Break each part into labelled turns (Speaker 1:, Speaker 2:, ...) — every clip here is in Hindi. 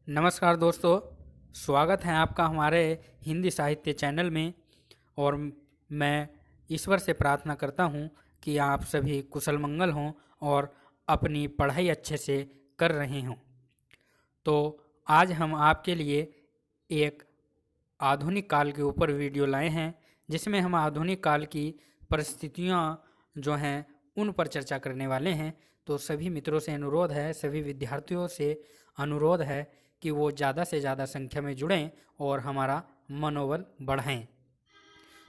Speaker 1: नमस्कार दोस्तों, स्वागत है आपका हमारे हिंदी साहित्य चैनल में। और मैं ईश्वर से प्रार्थना करता हूँ कि आप सभी कुशल मंगल हों और अपनी पढ़ाई अच्छे से कर रहे हों। तो आज हम आपके लिए एक आधुनिक काल के ऊपर वीडियो लाए हैं, जिसमें हम आधुनिक काल की परिस्थितियाँ जो हैं उन पर चर्चा करने वाले हैं। तो सभी मित्रों से अनुरोध है, सभी विद्यार्थियों से अनुरोध है कि वो ज़्यादा से ज़्यादा संख्या में जुड़ें और हमारा मनोबल बढ़ाएं।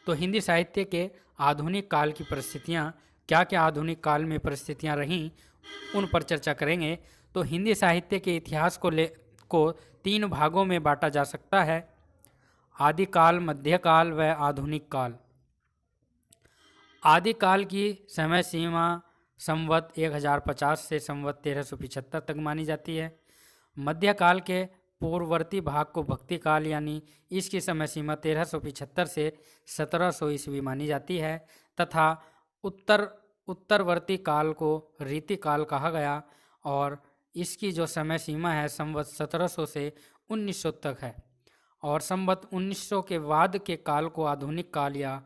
Speaker 1: तो हिंदी साहित्य के आधुनिक काल की परिस्थितियाँ, क्या क्या आधुनिक काल में परिस्थितियाँ रहीं, उन पर चर्चा करेंगे। तो हिंदी साहित्य के इतिहास को 3 भागों में बांटा जा सकता है: आदिकाल, मध्यकाल व आधुनिक काल। आदिकाल की समय सीमा संवत 1050 से संवत 1375 तक मानी जाती है। मध्यकाल के पूर्ववर्ती भाग को भक्ति काल यानी इसकी समय सीमा 1375 से 1700 ईस्वी मानी जाती है, तथा उत्तरवर्ती काल को रीति काल कहा गया और इसकी जो समय सीमा है संवत 1700 से 1900 तक है। और संवत 1900 के बाद के काल को आधुनिक काल या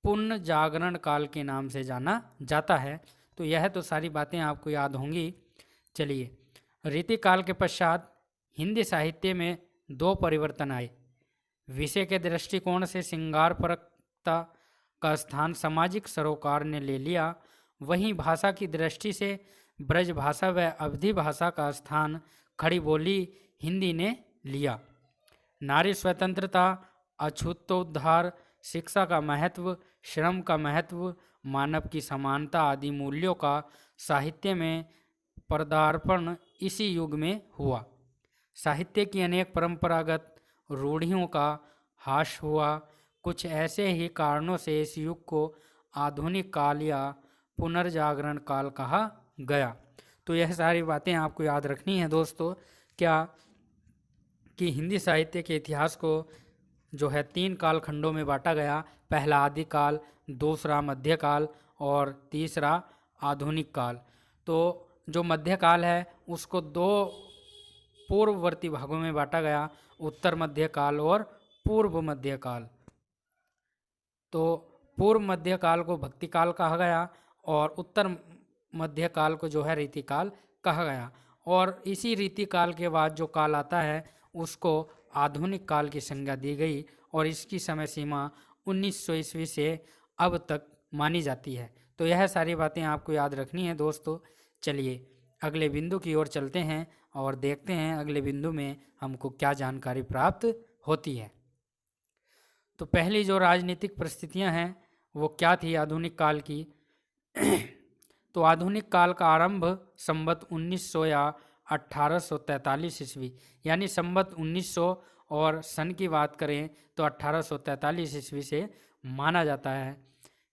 Speaker 1: पुनः जागरण काल के नाम से जाना जाता है। तो यह तो सारी बातें आपको याद होंगी। चलिए, रीति काल के पश्चात हिंदी साहित्य में 2 परिवर्तन आए। विषय के दृष्टिकोण से श्रृंगारपरकता का स्थान सामाजिक सरोकार ने ले लिया, वहीं भाषा की दृष्टि से ब्रज भाषा व अवधी भाषा का स्थान खड़ी बोली हिंदी ने लिया। नारी स्वतंत्रता, अछूतोद्धार, शिक्षा का महत्व, श्रम का महत्व, मानव की समानता आदि मूल्यों का साहित्य में पदार्पण इसी युग में हुआ। साहित्य की अनेक परंपरागत रूढ़ियों का ह्रास हुआ। कुछ ऐसे ही कारणों से इस युग को आधुनिक काल या पुनर्जागरण काल कहा गया। तो यह सारी बातें आपको याद रखनी है दोस्तों, क्या कि हिंदी साहित्य के इतिहास को जो है 3 कालखंडों में बांटा गया। पहला आदिकाल, दूसरा मध्यकाल और तीसरा आधुनिक काल। तो जो मध्यकाल है उसको 2 पूर्ववर्ती भागों में बांटा गया, उत्तर मध्यकाल और पूर्व मध्यकाल। तो पूर्व मध्यकाल को भक्ति काल कहा गया और उत्तर मध्यकाल को जो है रीति काल कहा गया। और इसी रीति काल के बाद जो काल आता है उसको आधुनिक काल की संज्ञा दी गई और इसकी समय सीमा 1900 ईस्वी से अब तक मानी जाती है। तो यह सारी बातें आपको याद रखनी है दोस्तों। चलिए अगले बिंदु की ओर चलते हैं और देखते हैं अगले बिंदु में हमको क्या जानकारी प्राप्त होती है। तो पहली जो राजनीतिक परिस्थितियां हैं वो क्या थी आधुनिक काल की। तो आधुनिक काल का आरंभ संवत 1900 या 1843 ईस्वी यानी संवत 1900 और सन की बात करें तो 1843 ईस्वी से माना जाता है।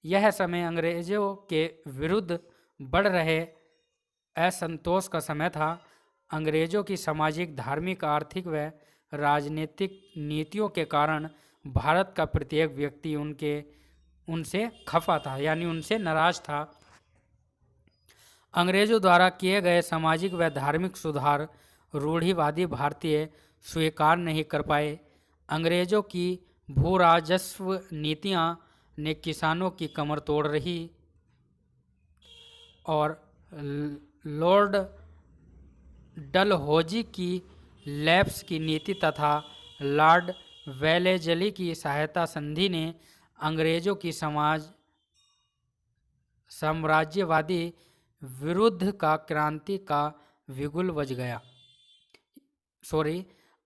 Speaker 1: यह समय अंग्रेजों के विरुद्ध बढ़ रहे असंतोष का समय था। अंग्रेजों की सामाजिक, धार्मिक, आर्थिक व राजनीतिक नीतियों के कारण भारत का प्रत्येक व्यक्ति उनसे खफा था यानी उनसे नाराज था। अंग्रेजों द्वारा किए गए सामाजिक व धार्मिक सुधार रूढ़िवादी भारतीय स्वीकार नहीं कर पाए। अंग्रेजों की भू राजस्व नीतियां ने किसानों की कमर तोड़ रही और लॉर्ड डलहौजी की लैप्स की नीति तथा लॉर्ड वेलेजली की सहायता संधि ने अंग्रेजों की साम्राज्यवादी विरुद्ध का क्रांति का बिगुल बज गया।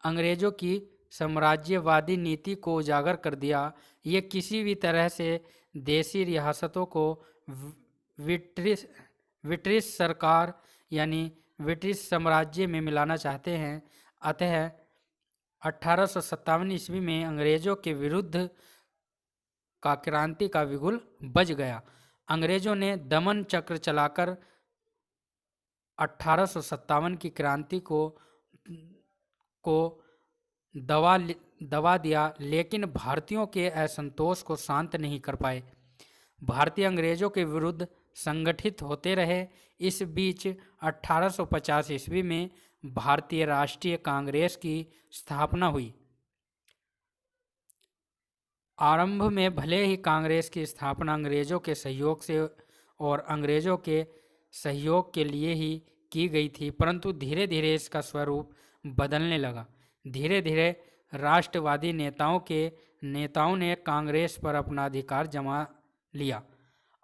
Speaker 1: अंग्रेजों की साम्राज्यवादी नीति को उजागर कर दिया। ये किसी भी तरह से देशी रियासतों को ब्रिटिश सरकार यानी ब्रिटिश साम्राज्य में मिलाना चाहते हैं। अतः 1857 ईस्वी में अंग्रेजों के विरुद्ध का क्रांति का बिगुल बज गया। अंग्रेजों ने दमन चक्र चलाकर 1857 की क्रांति को दबा दिया, लेकिन भारतीयों के असंतोष को शांत नहीं कर पाए। भारतीय अंग्रेजों के विरुद्ध संगठित होते रहे। इस बीच 1850 ईस्वी में भारतीय राष्ट्रीय कांग्रेस की स्थापना हुई। आरंभ में भले ही कांग्रेस की स्थापना अंग्रेजों के सहयोग से और अंग्रेजों के सहयोग के लिए ही की गई थी, परंतु धीरे धीरे इसका स्वरूप बदलने लगा। धीरे धीरे राष्ट्रवादी नेताओं ने कांग्रेस पर अपना अधिकार जमा लिया।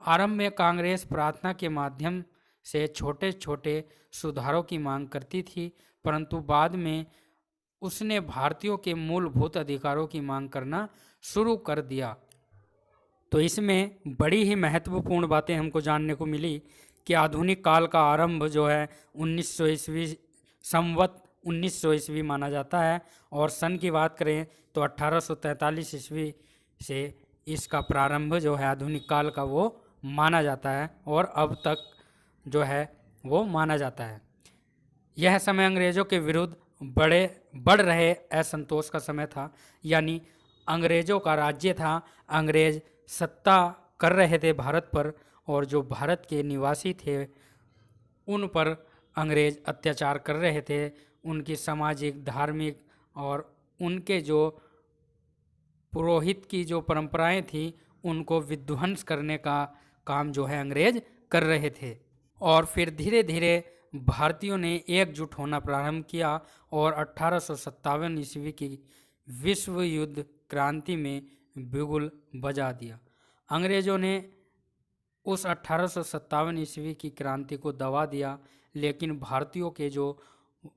Speaker 1: आरंभ में कांग्रेस प्रार्थना के माध्यम से छोटे छोटे सुधारों की मांग करती थी, परंतु बाद में उसने भारतीयों के मूलभूत अधिकारों की मांग करना शुरू कर दिया। तो इसमें बड़ी ही महत्वपूर्ण बातें हमको जानने को मिली कि आधुनिक काल का आरंभ जो है 1900 ईस्वी, संवत 1900 ईस्वी माना जाता है, और सन की बात करें तो 1843 ईस्वी से इसका प्रारंभ जो है आधुनिक काल का वो माना जाता है, और अब तक जो है वो माना जाता है। यह समय अंग्रेजों के विरुद्ध बढ़ रहे असंतोष का समय था, यानी अंग्रेजों का राज्य था, अंग्रेज सत्ता कर रहे थे भारत पर, और जो भारत के निवासी थे उन पर अंग्रेज अत्याचार कर रहे थे। उनकी सामाजिक, धार्मिक और उनके जो पुरोहित की जो परंपराएं थी उनको विध्वंस करने का काम जो है अंग्रेज कर रहे थे। और फिर धीरे धीरे भारतीयों ने एकजुट होना प्रारंभ किया और 1857 ईस्वी की विश्व युद्ध क्रांति में बिगुल बजा दिया। अंग्रेजों ने उस 1857 ईस्वी की क्रांति को दबा दिया, लेकिन भारतीयों के जो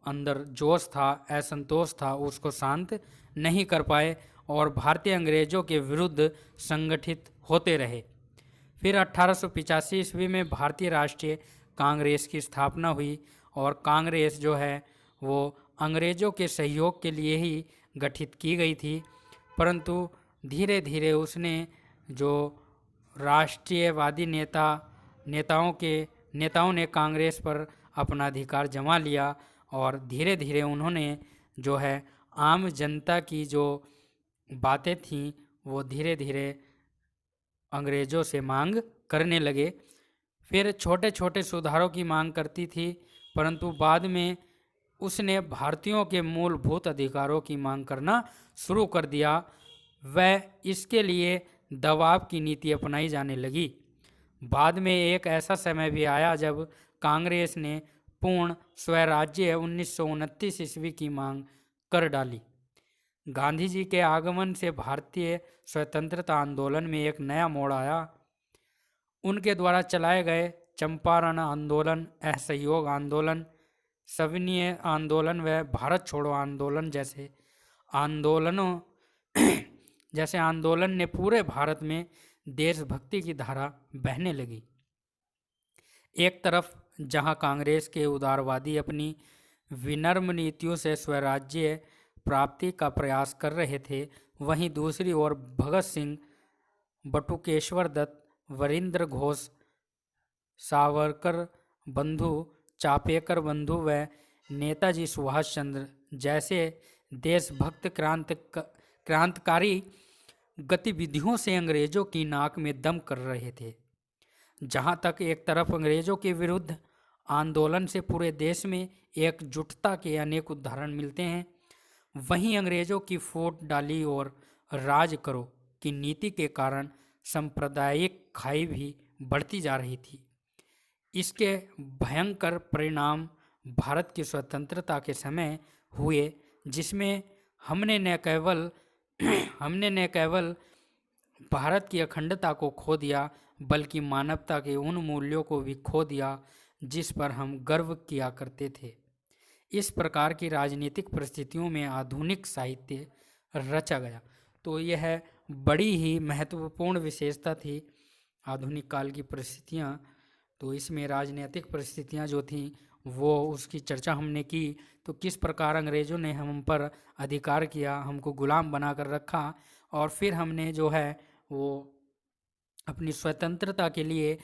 Speaker 1: अंदर जोश था, असंतोष था, उसको शांत नहीं कर पाए और भारतीय अंग्रेजों के विरुद्ध संगठित होते रहे। फिर 1885 ईस्वी में भारतीय राष्ट्रीय कांग्रेस की स्थापना हुई, और कांग्रेस जो है वो अंग्रेजों के सहयोग के लिए ही गठित की गई थी, परंतु धीरे धीरे उसने जो राष्ट्रीयवादी नेताओं ने कांग्रेस पर अपना अधिकार जमा लिया, और धीरे धीरे उन्होंने जो है आम जनता की जो बातें थीं वो धीरे धीरे अंग्रेजों से मांग करने लगे। फिर छोटे छोटे सुधारों की मांग करती थी, परंतु बाद में उसने भारतीयों के मूलभूत अधिकारों की मांग करना शुरू कर दिया। वह इसके लिए दबाव की नीति अपनाई जाने लगी। बाद में एक ऐसा समय भी आया जब कांग्रेस ने पूर्ण स्वराज्य 1929 ईस्वी की मांग कर डाली। गांधी जी के आगमन से भारतीय स्वतंत्रता आंदोलन में एक नया मोड़ आया। उनके द्वारा चलाए गए चंपारण आंदोलन, असहयोग आंदोलन, सविनय आंदोलन व भारत छोड़ो आंदोलन जैसे आंदोलन ने पूरे भारत में देशभक्ति की धारा बहने लगी। एक तरफ जहां कांग्रेस के उदारवादी अपनी विनम्र नीतियों से स्वराज्य प्राप्ति का प्रयास कर रहे थे, वहीं दूसरी ओर भगत सिंह, बटुकेश्वर दत्त, वरिंद्र घोष, सावरकर बंधु, चापेकर बंधु व नेताजी सुभाष चंद्र जैसे देशभक्त क्रांतिकारी गतिविधियों से अंग्रेजों की नाक में दम कर रहे थे। जहां तक एक तरफ अंग्रेजों के विरुद्ध आंदोलन से पूरे देश में एकजुटता के अनेक उदाहरण मिलते हैं, वहीं अंग्रेजों की फूट डाली और राज करो की नीति के कारण सांप्रदायिक खाई भी बढ़ती जा रही थी। इसके भयंकर परिणाम भारत की स्वतंत्रता के समय हुए, जिसमें हमने न केवल भारत की अखंडता को खो दिया, बल्कि मानवता के उन मूल्यों को भी खो दिया जिस पर हम गर्व किया करते थे। इस प्रकार की राजनीतिक परिस्थितियों में आधुनिक साहित्य रचा गया। तो यह बड़ी ही महत्वपूर्ण विशेषता थी आधुनिक काल की परिस्थितियाँ। तो इसमें राजनीतिक परिस्थितियाँ जो थीं वो उसकी चर्चा हमने की। तो किस प्रकार अंग्रेज़ों ने हम पर अधिकार किया, हमको गुलाम बना कर रखा, और फिर हमने जो है वो अपनी स्वतंत्रता के लिए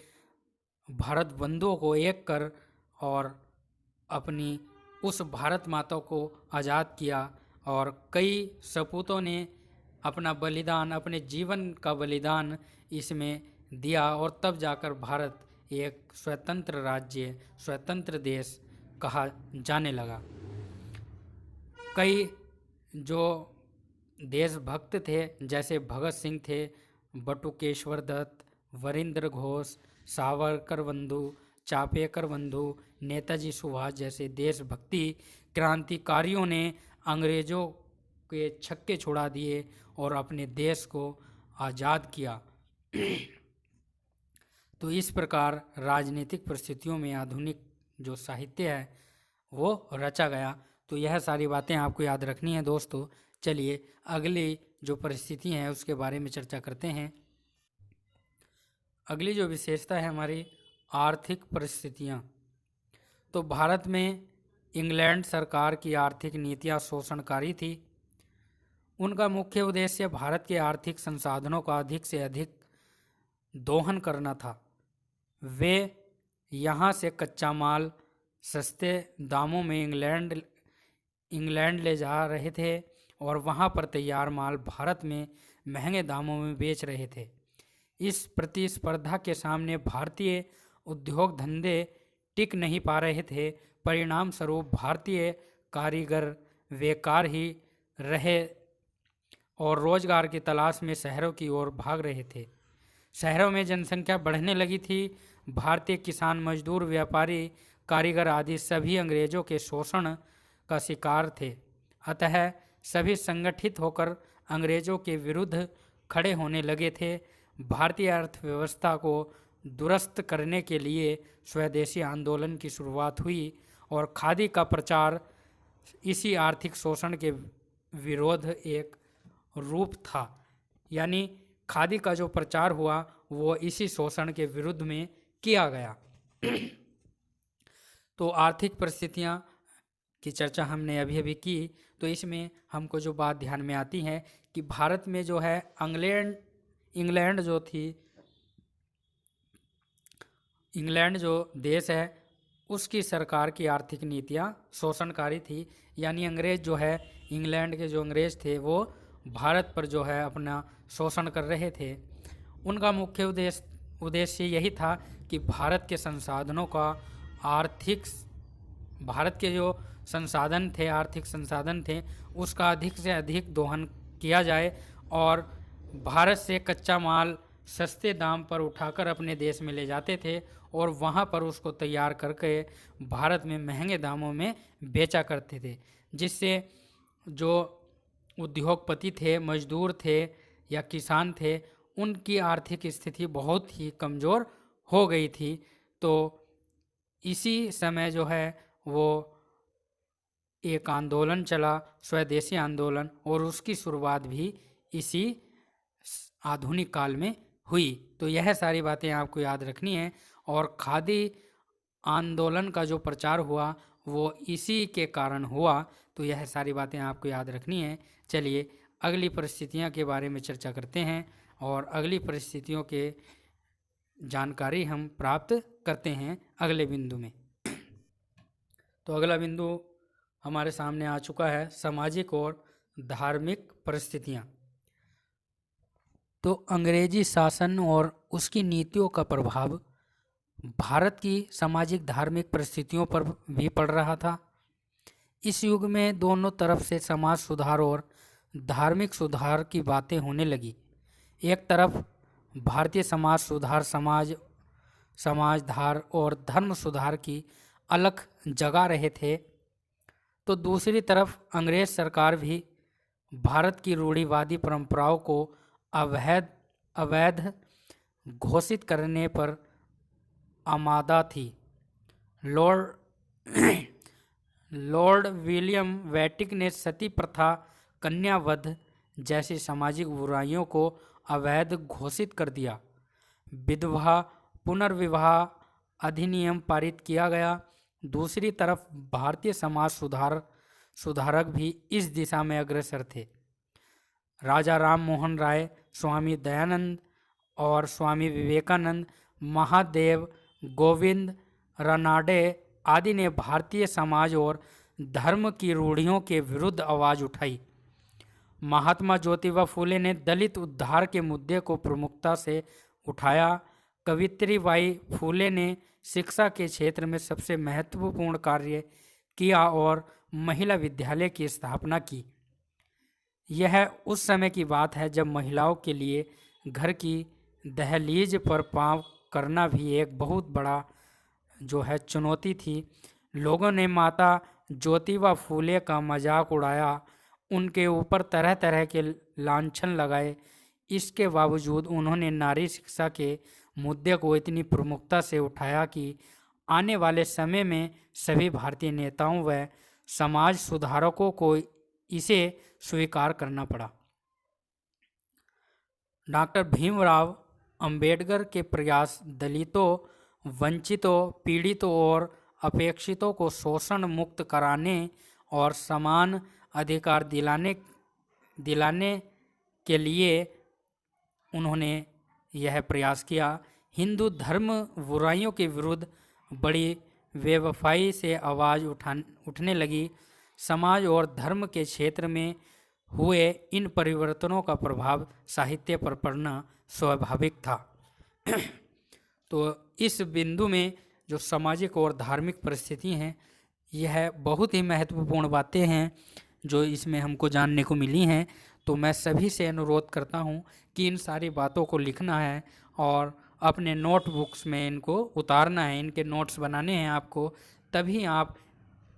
Speaker 1: भारत बंधुओं को एक कर और अपनी उस भारत माता को आज़ाद किया, और कई सपूतों ने अपना बलिदान, अपने जीवन का बलिदान इसमें दिया, और तब जाकर भारत एक स्वतंत्र राज्य, स्वतंत्र देश कहा जाने लगा। कई जो देशभक्त थे जैसे भगत सिंह थे, बटुकेश्वर दत्त, वरिंद्र घोष, सावरकर बंधु, चापेकर बंधु, नेताजी सुभाष जैसे देशभक्ति क्रांतिकारियों ने अंग्रेजों के छक्के छुड़ा दिए और अपने देश को आज़ाद किया। तो इस प्रकार राजनीतिक परिस्थितियों में आधुनिक जो साहित्य है वो रचा गया। तो यह सारी बातें आपको याद रखनी है दोस्तों। चलिए अगली जो परिस्थिति है उसके बारे में चर्चा करते हैं। अगली जो विशेषता है हमारी आर्थिक परिस्थितियाँ। तो भारत में इंग्लैंड सरकार की आर्थिक नीतियाँ शोषणकारी थी। उनका मुख्य उद्देश्य भारत के आर्थिक संसाधनों का अधिक से अधिक दोहन करना था। वे यहाँ से कच्चा माल सस्ते दामों में इंग्लैंड ले जा रहे थे और वहाँ पर तैयार माल भारत में महंगे दामों में बेच रहे थे। इस प्रतिस्पर्धा के सामने भारतीय उद्योग धंधे टिक नहीं पा रहे थे। परिणाम स्वरूप भारतीय कारीगर बेकार ही रहे और रोजगार की तलाश में शहरों की ओर भाग रहे थे। शहरों में जनसंख्या बढ़ने लगी थी। भारतीय किसान, मजदूर, व्यापारी, कारीगर आदि सभी अंग्रेजों के शोषण का शिकार थे। अतः सभी संगठित होकर अंग्रेजों के विरुद्ध खड़े होने लगे थे। भारतीय अर्थव्यवस्था को दुरुस्त करने के लिए स्वदेशी आंदोलन की शुरुआत हुई और खादी का प्रचार इसी आर्थिक शोषण के विरोध एक रूप था। यानी खादी का जो प्रचार हुआ वो इसी शोषण के विरुद्ध में किया गया। तो आर्थिक परिस्थितियाँ की चर्चा हमने अभी अभी की। तो इसमें हमको जो बात ध्यान में आती है कि भारत में जो है इंग्लैंड जो थी, इंग्लैंड जो देश है उसकी सरकार की आर्थिक नीतियाँ शोषणकारी थी। यानी अंग्रेज जो है, इंग्लैंड के जो अंग्रेज थे वो भारत पर जो है अपना शोषण कर रहे थे। उनका मुख्य उद्देश्य यही था कि भारत के संसाधनों का भारत के जो संसाधन थे, आर्थिक संसाधन थे, उसका अधिक से अधिक दोहन किया जाए और भारत से कच्चा माल सस्ते दाम पर उठाकर अपने देश में ले जाते थे और वहाँ पर उसको तैयार करके भारत में महंगे दामों में बेचा करते थे, जिससे जो उद्योगपति थे, मजदूर थे या किसान थे, उनकी आर्थिक स्थिति बहुत ही कमज़ोर हो गई थी। तो इसी समय जो है वो एक आंदोलन चला, स्वदेशी आंदोलन, और उसकी शुरुआत भी इसी आधुनिक काल में हुई। तो यह सारी बातें आपको याद रखनी है। और खादी आंदोलन का जो प्रचार हुआ वो इसी के कारण हुआ। तो यह सारी बातें आपको याद रखनी है। चलिए अगली परिस्थितियां के बारे में चर्चा करते हैं और अगली परिस्थितियों के जानकारी हम प्राप्त करते हैं अगले बिंदु में। तो अगला बिंदु हमारे सामने आ चुका है, सामाजिक और धार्मिक परिस्थितियां। तो अंग्रेजी शासन और उसकी नीतियों का प्रभाव भारत की सामाजिक धार्मिक परिस्थितियों पर भी पड़ रहा था। इस युग में दोनों तरफ से समाज सुधार और धार्मिक सुधार की बातें होने लगी। एक तरफ भारतीय समाज सुधार समाजधार और धर्म सुधार की अलख जगा रहे थे, तो दूसरी तरफ अंग्रेज सरकार भी भारत की रूढ़िवादी परंपराओं को अवैध घोषित करने पर आमादा थी। लॉर्ड विलियम वेटिक ने सती प्रथा, कन्यावध जैसी सामाजिक बुराइयों को अवैध घोषित कर दिया। विधवा पुनर्विवाह अधिनियम पारित किया गया। दूसरी तरफ भारतीय समाज सुधारक भी इस दिशा में अग्रसर थे। राजा राम मोहन राय, स्वामी दयानंद और स्वामी विवेकानंद, महादेव गोविंद रानाडे आदि ने भारतीय समाज और धर्म की रूढ़ियों के विरुद्ध आवाज़ उठाई। महात्मा ज्योतिबा फूले ने दलित उद्धार के मुद्दे को प्रमुखता से उठाया। कवित्रीबाई फूले ने शिक्षा के क्षेत्र में सबसे महत्वपूर्ण कार्य किया और महिला विद्यालय की स्थापना की। यह उस समय की बात है जब महिलाओं के लिए घर की दहलीज पर पाँव करना भी एक बहुत बड़ा जो है चुनौती थी। लोगों ने माता ज्योतिबा फूले का मजाक उड़ाया, उनके ऊपर तरह तरह के लांछन लगाए। इसके बावजूद उन्होंने नारी शिक्षा के मुद्दे को इतनी प्रमुखता से उठाया कि आने वाले समय में सभी भारतीय नेताओं व समाज सुधारकों को इसे स्वीकार करना पड़ा। डॉक्टर भीमराव अंबेडकर के प्रयास दलितों, वंचितों, पीड़ितों और अपेक्षितों को शोषण मुक्त कराने और समान अधिकार दिलाने के लिए उन्होंने यह प्रयास किया। हिंदू धर्म बुराइयों के विरुद्ध बड़ी बेवफाई से आवाज़ उठने लगी। समाज और धर्म के क्षेत्र में हुए इन परिवर्तनों का प्रभाव साहित्य पर पड़ना स्वाभाविक था। तो इस बिंदु में जो सामाजिक और धार्मिक परिस्थिति हैं, यह बहुत ही महत्वपूर्ण बातें हैं जो इसमें हमको जानने को मिली हैं। तो मैं सभी से अनुरोध करता हूं कि इन सारी बातों को लिखना है और अपने नोटबुक्स में इनको उतारना है, इनके नोट्स बनाने हैं आपको, तभी आप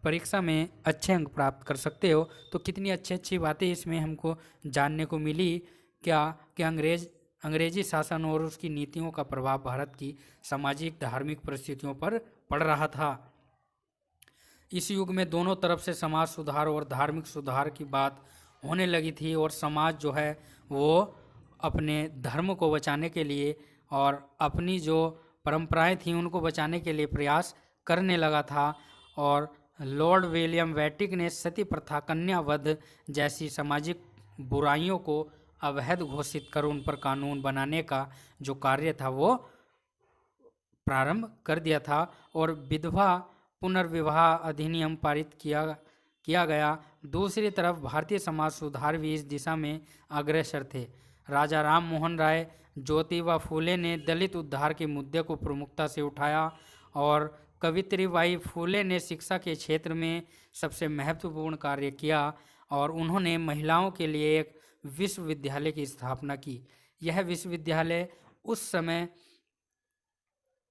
Speaker 1: परीक्षा में अच्छे अंक प्राप्त कर सकते हो। तो कितनी अच्छी अच्छी बातें इसमें हमको जानने को मिली। क्या कि अंग्रेजी शासन और उसकी नीतियों का प्रभाव भारत की सामाजिक धार्मिक परिस्थितियों पर पड़ रहा था। इस युग में दोनों तरफ से समाज सुधार और धार्मिक सुधार की बात होने लगी थी और समाज जो है वो अपने धर्म को बचाने के लिए और अपनी जो परंपराएं थीं उनको बचाने के लिए प्रयास करने लगा था। और लॉर्ड विलियम वेटिक ने सती प्रथा, कन्या वध जैसी सामाजिक बुराइयों को अवैध घोषित कर उन पर कानून बनाने का जो कार्य था वो प्रारंभ कर दिया था और विधवा पुनर्विवाह अधिनियम पारित किया गया। दूसरी तरफ भारतीय समाज सुधार भी इस दिशा में अग्रसर थे। राजा राम मोहन राय, ज्योतिबा फूले ने दलित उद्धार के मुद्दे को प्रमुखता से उठाया और कवित्रीबाई फूले ने शिक्षा के क्षेत्र में सबसे महत्वपूर्ण कार्य किया और उन्होंने महिलाओं के लिए एक विश्वविद्यालय की स्थापना की। यह विश्वविद्यालय उस समय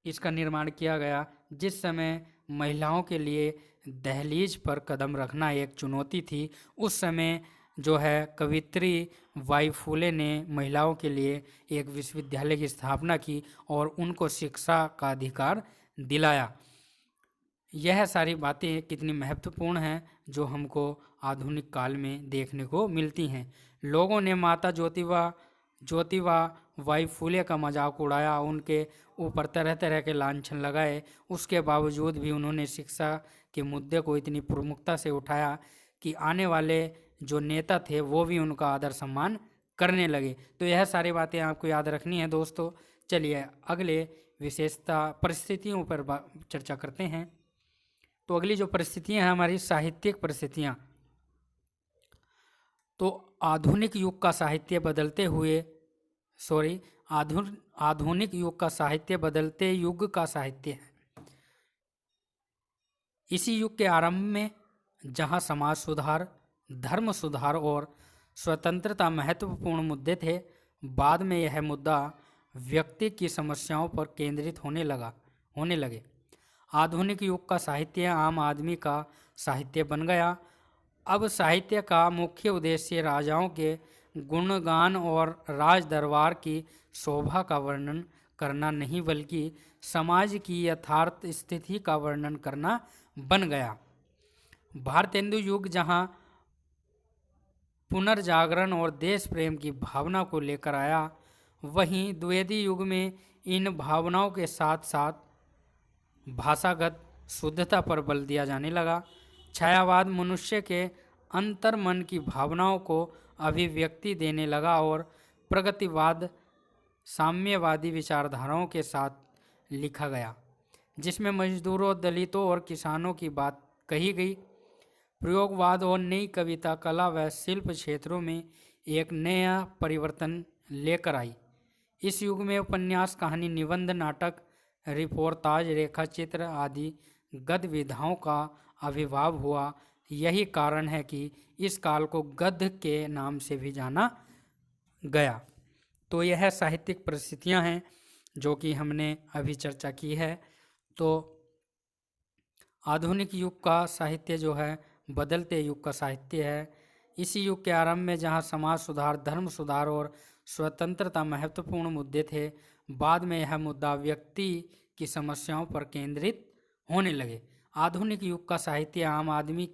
Speaker 1: इसका निर्माण किया गया जिस समय महिलाओं के लिए दहलीज पर कदम रखना एक चुनौती थी। उस समय जो है कवित्री बाई फूले ने महिलाओं के लिए एक विश्वविद्यालय की स्थापना की और उनको शिक्षा का अधिकार दिलाया। यह सारी बातें कितनी महत्वपूर्ण हैं जो हमको आधुनिक काल में देखने को मिलती हैं। लोगों ने माता ज्योतिबा बाई फूले का मजाक उड़ाया, उनके ऊपर तरह तरह के लांछन लगाए। उसके बावजूद भी उन्होंने शिक्षा के मुद्दे को इतनी प्रमुखता से उठाया कि आने वाले जो नेता थे वो भी उनका आदर सम्मान करने लगे। तो यह सारी बातें आपको याद रखनी है दोस्तों। चलिए अगले विशेषता परिस्थितियों पर चर्चा करते हैं। तो अगली जो परिस्थितियां हैं हमारी साहित्यिक परिस्थितियां। तो आधुनिक युग का साहित्य आधुनिक युग का साहित्य बदलते युग का साहित्य है। इसी युग के आरंभ में जहां समाज सुधार, धर्म सुधार और स्वतंत्रता महत्वपूर्ण मुद्दे थे, बाद में यह मुद्दा व्यक्ति की समस्याओं पर केंद्रित होने लगे। आधुनिक युग का साहित्य आम आदमी का साहित्य बन गया। अब साहित्य का मुख्य उद्देश्य राजाओं के गुणगान और राज दरबार की शोभा का वर्णन करना नहीं बल्कि समाज की यथार्थ स्थिति का वर्णन करना बन गया। भारतेंदु युग जहां पुनर्जागरण और देश प्रेम की भावना को लेकर आया, वहीं द्विवेदी युग में इन भावनाओं के साथ साथ भाषागत शुद्धता पर बल दिया जाने लगा। छायावाद मनुष्य के अंतर्मन की भावनाओं को अभिव्यक्ति देने लगा और प्रगतिवाद साम्यवादी विचारधाराओं के साथ लिखा गया, जिसमें मजदूरों, दलितों और किसानों की बात कही गई। प्रयोगवाद और नई कविता, कला व शिल्प क्षेत्रों में एक नया परिवर्तन लेकर आई। इस युग में उपन्यास, कहानी, निबंध, नाटक, रिपोर्ताज, रेखाचित्र आदि गद्य विधाओं का आविर्भाव हुआ। यही कारण है कि इस काल को गद्य के नाम से भी जाना गया। तो यह साहित्यिक परिस्थितियां हैं जो कि हमने अभी चर्चा की है। तो आधुनिक युग का साहित्य जो है बदलते युग का साहित्य है। इसी युग के आरंभ में जहाँ समाज सुधार, धर्म सुधार और स्वतंत्रता महत्वपूर्ण मुद्दे थे, बाद में यह मुद्दा व्यक्ति की समस्याओं पर केंद्रित होने लगे। आधुनिक युग का साहित्य आम आदमी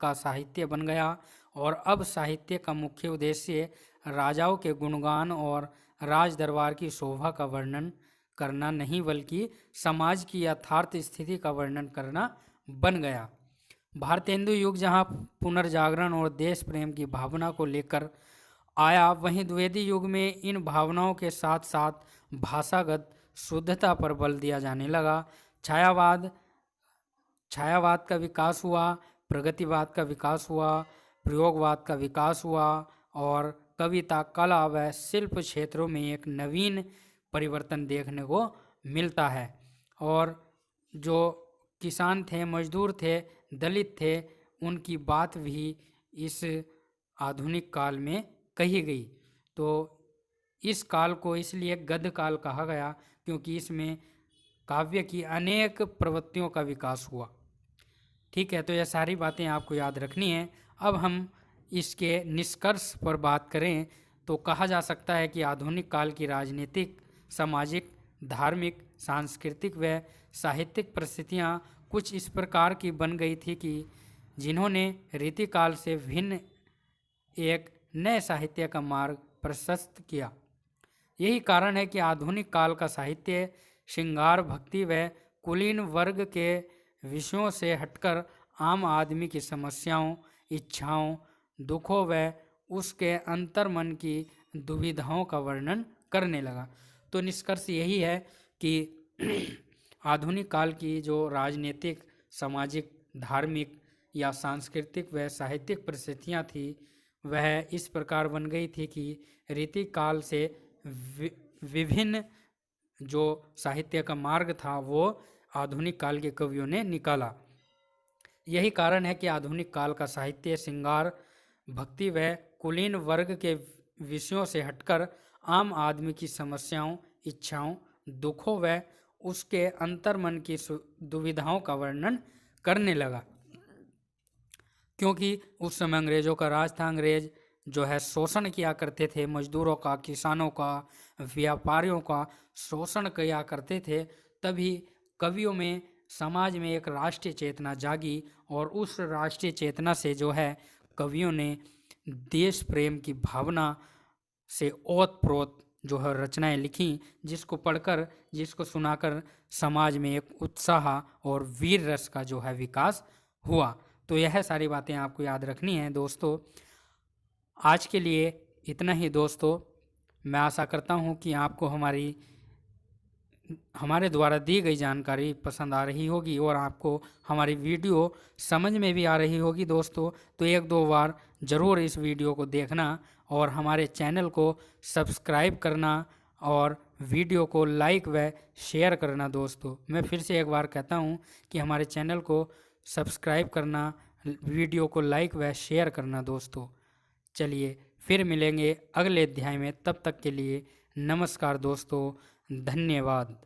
Speaker 1: का साहित्य बन गया और अब साहित्य का मुख्य उद्देश्य राजाओं के गुणगान और राज दरबार की शोभा का वर्णन करना नहीं, बल्कि समाज की यथार्थ स्थिति का वर्णन करना बन गया। भारतेंदु युग जहाँ पुनर्जागरण और देश प्रेम की भावना को लेकर आया, वहीं द्विवेदी युग में इन भावनाओं के साथ साथ भाषागत शुद्धता पर बल दिया जाने लगा। छायावाद का विकास हुआ, प्रगतिवाद का विकास हुआ, प्रयोगवाद का विकास हुआ और कविता, कला व शिल्प क्षेत्रों में एक नवीन परिवर्तन देखने को मिलता है। और जो किसान थे, मजदूर थे, दलित थे, उनकी बात भी इस आधुनिक काल में कही गई। तो इस काल को इसलिए गद्य काल कहा गया क्योंकि इसमें काव्य की अनेक प्रवृत्तियों का विकास हुआ। ठीक है, तो यह सारी बातें आपको याद रखनी है। अब हम इसके निष्कर्ष पर बात करें तो कहा जा सकता है कि आधुनिक काल की राजनीतिक, सामाजिक, धार्मिक, सांस्कृतिक व साहित्यिक परिस्थितियाँ कुछ इस प्रकार की बन गई थी कि जिन्होंने रीतिकाल से भिन्न एक नए साहित्य का मार्ग प्रशस्त किया। यही कारण है कि आधुनिक काल का साहित्य श्रृंगार, भक्ति व कुलीन वर्ग के विषयों से हटकर आम आदमी की समस्याओं, इच्छाओं, दुखों व उसके अंतर्मन की दुविधाओं का वर्णन करने लगा। तो निष्कर्ष यही है कि आधुनिक काल की जो राजनीतिक, सामाजिक, धार्मिक या सांस्कृतिक व साहित्यिक परिस्थितियाँ थी वह इस प्रकार बन गई थी कि रीति काल से विभिन्न जो साहित्य का मार्ग था वो आधुनिक काल के कवियों ने निकाला। यही कारण है कि आधुनिक काल का साहित्य श्रृंगार, भक्ति व कुलीन वर्ग के विषयों से हटकर आम आदमी की समस्याओं, इच्छाओं, दुखों व उसके अंतर्मन की दुविधाओं का वर्णन करने लगा। क्योंकि उस समय अंग्रेजों का राज था। अंग्रेज जो है शोषण किया करते थे, मजदूरों का, किसानों का, व्यापारियों का शोषण किया करते थे। तभी कवियों में, समाज में एक राष्ट्रीय चेतना जागी और उस राष्ट्रीय चेतना से जो है कवियों ने देश प्रेम की भावना से ओतप्रोत जो है रचनाएं लिखी, जिसको पढ़कर, जिसको सुनाकर समाज में एक उत्साह और वीर रस का जो है विकास हुआ। तो यह सारी बातें आपको याद रखनी है दोस्तों। आज के लिए इतना ही दोस्तों। मैं आशा करता हूँ कि आपको हमारे द्वारा दी गई जानकारी पसंद आ रही होगी और आपको हमारी वीडियो समझ में भी आ रही होगी दोस्तों। तो एक दो बार ज़रूर इस वीडियो को देखना और हमारे चैनल को सब्सक्राइब करना और वीडियो को लाइक व शेयर करना दोस्तों। मैं फिर से एक बार कहता हूँ कि हमारे चैनल को सब्सक्राइब करना, वीडियो को लाइक व शेयर करना दोस्तों। चलिए फिर मिलेंगे अगले अध्याय में, तब तक के लिए नमस्कार दोस्तों, धन्यवाद।